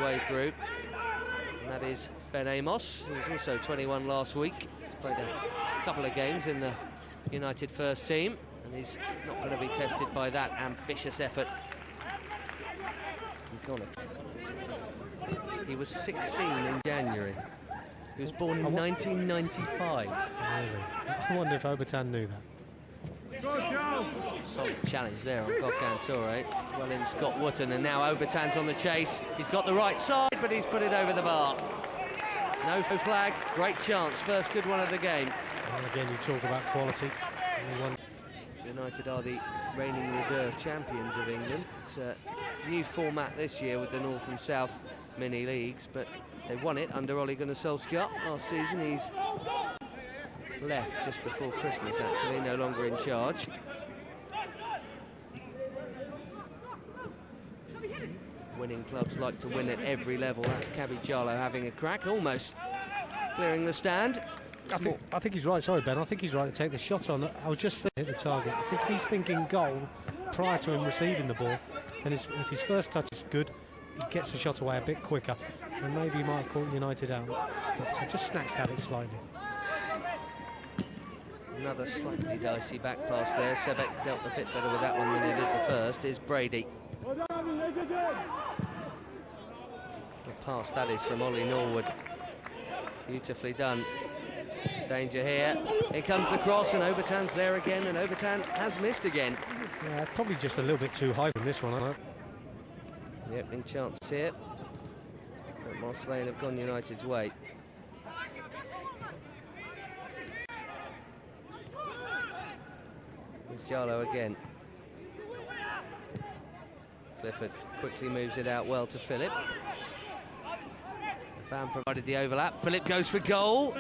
way through, and that is Ben Amos, who was also 21 last week. He's played a couple of games in the United first team, and he's not going to be tested by that ambitious effort. He was 16 in January. He was born in 1995. I wonder if Obertan knew that. Solid challenge there on Gokhan. Well in Scott Wootton, and now Obertan's on the chase. He's got the right side, but he's put it over the bar. No for flag, great chance, first good one of the game. And again, you talk about quality. United are the reigning reserve champions of England. It's a new format this year with the North and South mini leagues, but they won it under Ole Gunnar Solskjaer last season. He's left just before Christmas, actually, no longer in charge. Winning clubs like to win at every level. That's Kaby having a crack, almost clearing the stand. I think he's right, sorry Ben, I think he's right to take the shot on. I was just thinking hit the target. I think if he's thinking goal prior to him receiving the ball, and if his first touch is good, he gets the shot away a bit quicker, and maybe he might have caught United out. But just snatched at it slightly. Another slightly dicey back pass there. Sebek dealt a bit better with that one than he did the first. Is Brady. The pass that is from Ollie Norwood. Beautifully done. Danger here. Here comes the cross, and Obertan's there again, and Obertan has missed again. Yeah, probably just a little bit too high from this one, I know. Yep, big chance here. But Moss Lane have gone United's way. Here's Gill again. Clifford quickly moves it out well to Phillip. Affane provided the overlap. Phillip goes for goal.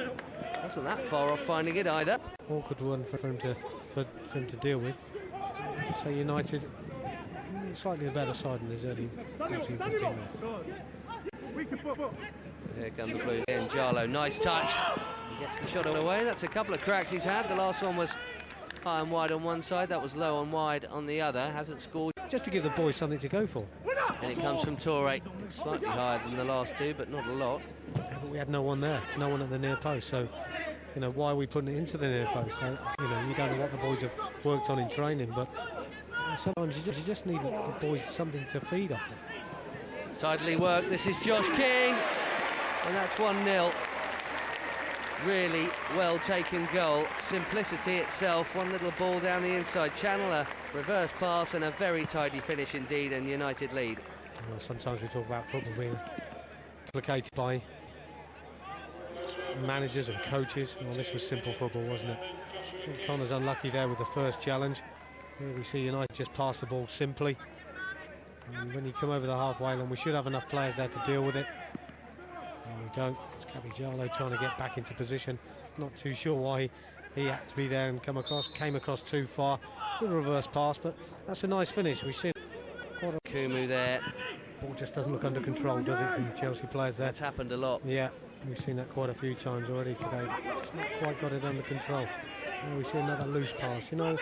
Wasn't that far off finding it either. Awkward one for him to deal with. So United slightly the better side in his early 14-15 minutes. Here come the Blues again. Gill, nice touch. He gets the shot away. That's a couple of cracks he's had. The last one was high and wide on one side. That was low and wide on the other. Hasn't scored. Just to give the boys something to go for. And it comes from Torre. Slightly higher than the last two, but not a lot. Yeah, but we had no one there. No one at the near post. So, you know, why are we putting it into the near post? So, you know, you don't know what the boys have worked on in training, but sometimes you just need the boys something to feed off of. Tidily worked. This is Josh King, and that's 1-0. Really well taken goal. Simplicity itself. One little ball down the inside channel, a reverse pass, and a very tidy finish indeed, and United lead. Well, sometimes we talk about football being complicated by managers and coaches. Well, this was simple football, wasn't it? I think Conor's unlucky there with the first challenge. Here we see United just pass the ball simply. And when you come over the halfway line, we should have enough players there to deal with it. And we don't. It's Kaby trying to get back into position. Not too sure why he had to be there and came across too far. Good reverse pass, but that's a nice finish. We've seen Nkumu there. Ball just doesn't look under control, does it, from the Chelsea players there? That's happened a lot. Yeah, we've seen that quite a few times already today. Just not quite got it under control. Now we see another loose pass. You know,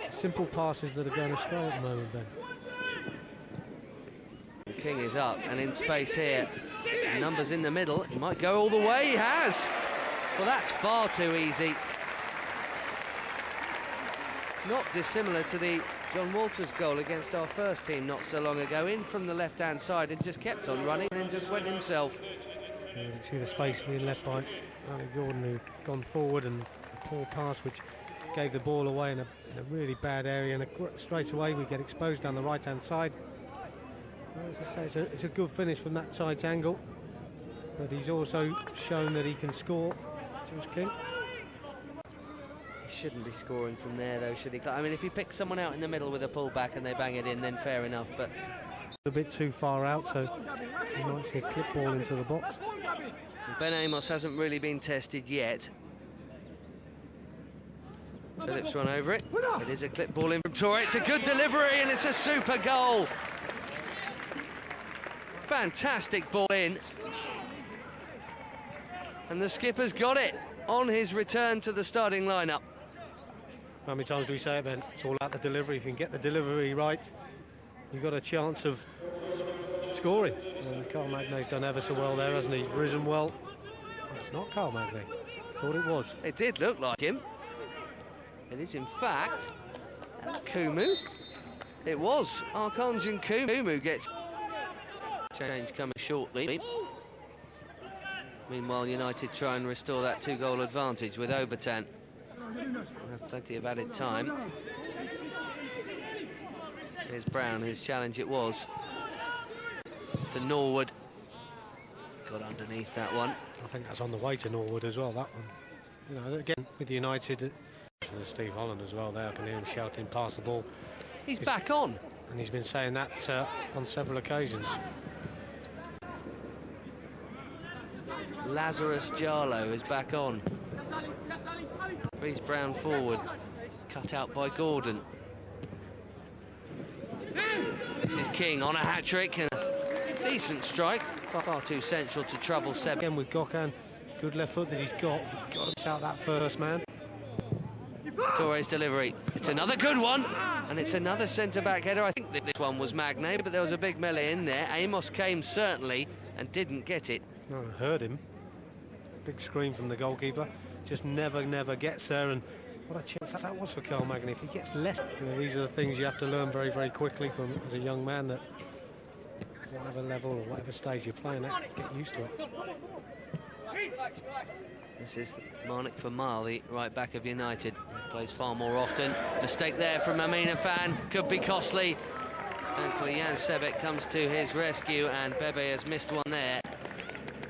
simple passes that are going astray at the moment, Ben. King is up and in space here. Numbers in the middle. He might go all the way. He has. Well, that's far too easy. Not dissimilar to the John Walters goal against our first team not so long ago. In from the left-hand side and just kept on running and then just went himself. Yeah, you can see the space being left by Ali Gordon, who'd gone forward, and a poor pass which gave the ball away in a really bad area, and straight away we get exposed down the right-hand side. Well, as I say, it's a good finish from that tight angle, but he's also shown that he can score, Josh King. He shouldn't be scoring from there, though, should he? I mean, if he picks someone out in the middle with a pull-back and they bang it in, then fair enough, but... A bit too far out, so you might see a clip ball into the box. Ben Amos hasn't really been tested yet. Phillip's run over it. It is a clip ball in from Torre. It's a good delivery, and it's a super goal. Fantastic ball in. And the skipper's got it on his return to the starting lineup. How many times do we say it, Ben? It's all about the delivery. If you can get the delivery right, you've got a chance of scoring. And Carl Magnay's done ever so well there, hasn't he? Risen well. Oh, it's not Carl Magnay. Thought it was. It did look like him. It is, in fact, Nkumu. It was Archange Nkumu gets change coming shortly. Meanwhile, United try and restore that 2-goal advantage with Obertan. Have plenty of added time. Here's Brown, whose challenge it was to Norwood. Got underneath that one. I think that's on the way to Norwood as well, that one. You know, again, with United, and Steve Holland as well there, I can hear him shouting, pass the ball. He's back on. And he's been saying that on several occasions. Lazarus Jarlo is back on. Reece Brown forward, cut out by Gordon. This is King on a hat-trick and a decent strike. Far too central to trouble Sebek. Again with Gokhan, good left foot that he's got. We've got to miss out that first man. Torres delivery. It's another good one, and it's another centre-back header. I think this one was Magnay, but there was a big melee in there. Amos came certainly and didn't get it. No, I heard him. Big scream from the goalkeeper. Just never gets there, and what a chance that was for Carl Magnay. If he gets less, you know, these are the things you have to learn very quickly from as a young man, that whatever level or whatever stage you're playing at, get used to it. This is Marko for Mile, the right back of United. He plays far more often. Mistake there from Amin Affane, could be costly. Thankfully, Sebek comes to his rescue, and Bebe has missed one there.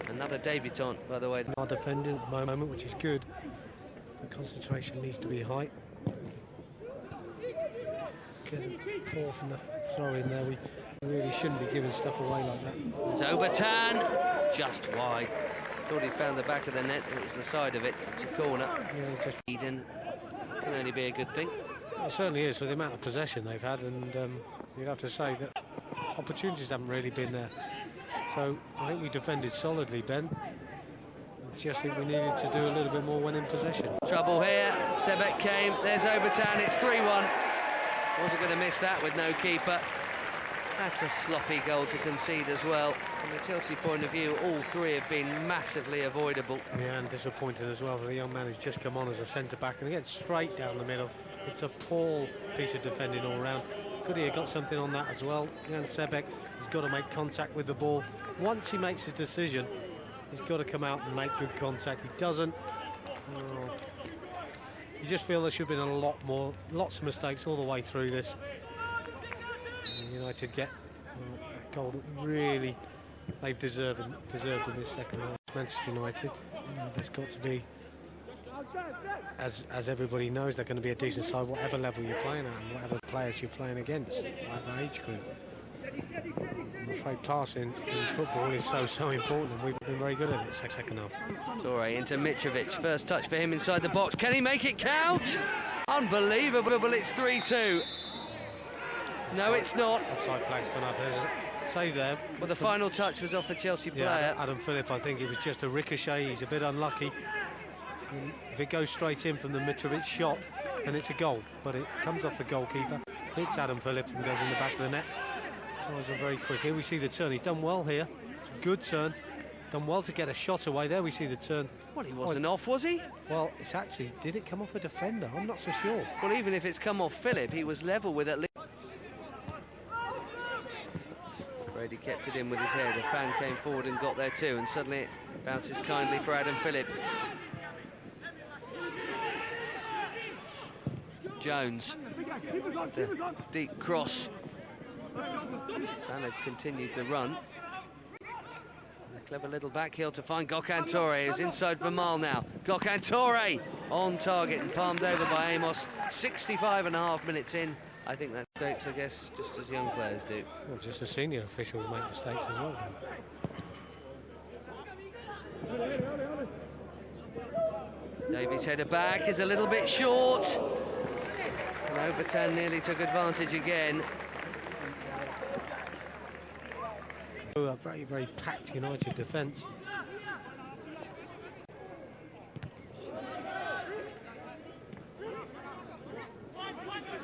Another debutant, by the way. Are defending at the moment, which is good. The concentration needs to be high. Get the ball from the throw in there. We really shouldn't be giving stuff away like that. There's Obertan, just wide. Thought he found the back of the net, it was the side of it. It's a corner. Yeah, just Eden can only be a good thing. It certainly is, for the amount of possession they've had, and you'd have to say that opportunities haven't really been there. So I think we defended solidly, Ben. I just think we needed to do a little bit more when in possession. Trouble here. Sebek came. There's Obertan. It's 3-1. Wasn't going to miss that with no keeper. That's a sloppy goal to concede as well. From a Chelsea point of view, all three have been massively avoidable. Yeah, and disappointing as well for the young man who's just come on as a centre-back. And again, straight down the middle. It's a poor piece of defending all round. Could he have got something on that as well? Jan Sebek has got to make contact with the ball. Once he makes his decision, he's got to come out and make good contact. He doesn't. Oh. You just feel there should have been lots of mistakes all the way through this. And United get that goal that really they've deserved in this second half. Manchester United, you know, there's got to be, as everybody knows, they're going to be a decent side, whatever level you're playing at and whatever players you're playing against, whatever age group. I'm afraid passing in football is so important, and we've been very good at it second half. Torre into Mitrovic, first touch for him inside the box. Can he make it count? Unbelievable, it's 3-2. No, it's not. Offside flag's gone up. There's a save there. Well, the final touch was off a Chelsea player. Yeah, Adam Phillip, I think it was just a ricochet. He's a bit unlucky. And if it goes straight in from the Mitrovic shot, then it's a goal. But it comes off the goalkeeper, hits Adam Phillip and goes in the back of the net. It wasn't very quick. Here we see the turn. He's done well here. It's a good turn. Done well to get a shot away. There we see the turn. Well, he wasn't off, was he? Well, it's actually, did it come off a defender? I'm not so sure. Well, even if it's come off Phillip, he was level with at least. Brady kept it in with his head. Affane came forward and got there too, and suddenly it bounces kindly for Adam Phillip. Jones, the deep cross. Affane had continued the run. A clever little back heel to find Gokhan Torre, who's inside Vermijl now. Gokhan Torre on target and palmed over by Amos. 65.5 minutes in. I think that mistakes, I guess, just as young players do. Well, just the senior officials make mistakes as well. Davey's header back is a little bit short. And Obertan nearly took advantage again. A very packed United defence.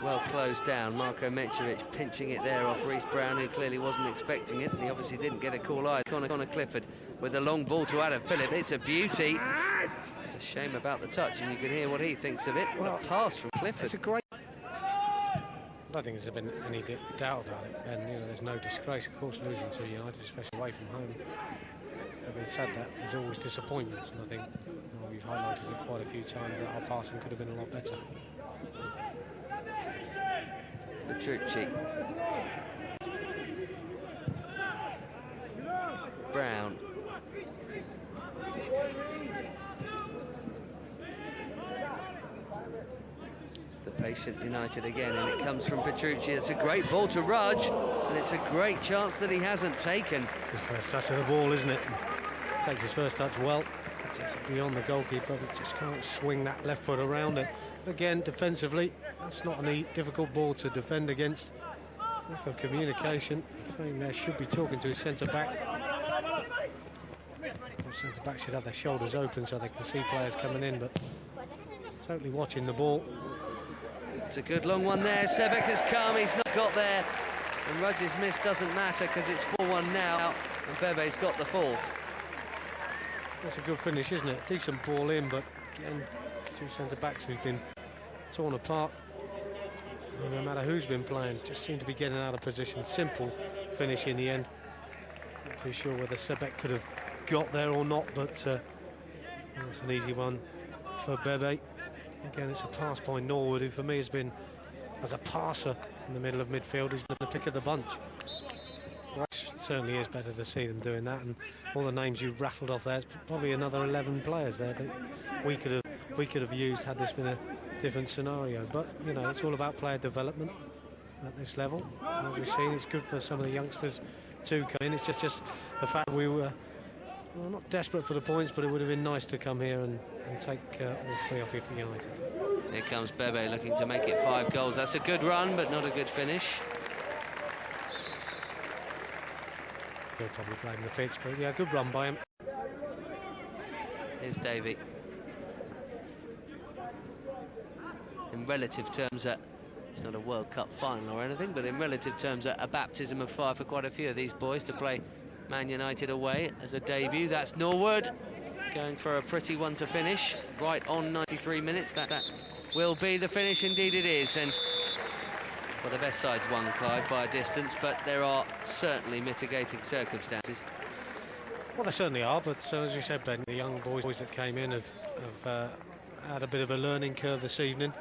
well closed down. Marko Mitrovic pinching it there off Reece Brown, who clearly wasn't expecting it, and he obviously didn't get a call either. Conor Clifford with a long ball to Adam Phillip. It's a beauty. It's a shame about the touch, and you can hear what he thinks of it. Well, a pass from Clifford. It's a great... I don't think there's been any doubt about it, and you know, there's no disgrace, of course, losing to United, especially away from home. Having said that, there's always disappointments, and I think we've highlighted it quite a few times that our passing could have been a lot better. Petrucci. Brown. It's the patient United again, and it comes from Petrucci. It's a great ball to Rudge, and it's a great chance that he hasn't taken. His first touch of the ball, isn't it? Takes his first touch well. Takes it beyond the goalkeeper, but just can't swing that left foot around it. Again, defensively, that's not a difficult ball to defend against. Lack of communication. Affane there should be talking to his centre-back. Centre-back should have their shoulders open so they can see players coming in, but totally watching the ball. It's a good long one there. Sebek has come, he's not got there. And Rudge's miss doesn't matter because it's 4-1 now, and Bebe's got the fourth. That's a good finish, isn't it? Decent ball in, but again, two centre-backs who've been torn apart. And no matter who's been playing, just seem to be getting out of position. Simple finish in the end. Not too sure whether Sebek could have got there or not, but it's an easy one for Bebe. Again, it's a pass by Norwood, who for me has been, as a passer in the middle of midfield, he's been the pick of the bunch. It certainly is better to see them doing that, and all the names you rattled off there's probably another 11 players there that we could have used had this been a different scenario. But you know, it's all about player development at this level. As we've seen, it's good for some of the youngsters to come in. It's just the fact we were not desperate for the points, but it would have been nice to come here and take all three off here for United. Here comes Bebe looking to make it 5 goals. That's a good run, but not a good finish. He'll probably blame the pitch, but yeah, good run by him. Here's Davey. In relative terms, it's not a World Cup final or anything, but in relative terms, a baptism of fire for quite a few of these boys to play Man United away as a debut. That's Norwood going for a pretty one to finish. Right on 93 minutes. That will be the finish, indeed it is. And well, the best side's won, Clive, by a distance, but there are certainly mitigating circumstances. Well, there certainly are, but as you said, Ben, the young boys that came in have had a bit of a learning curve this evening.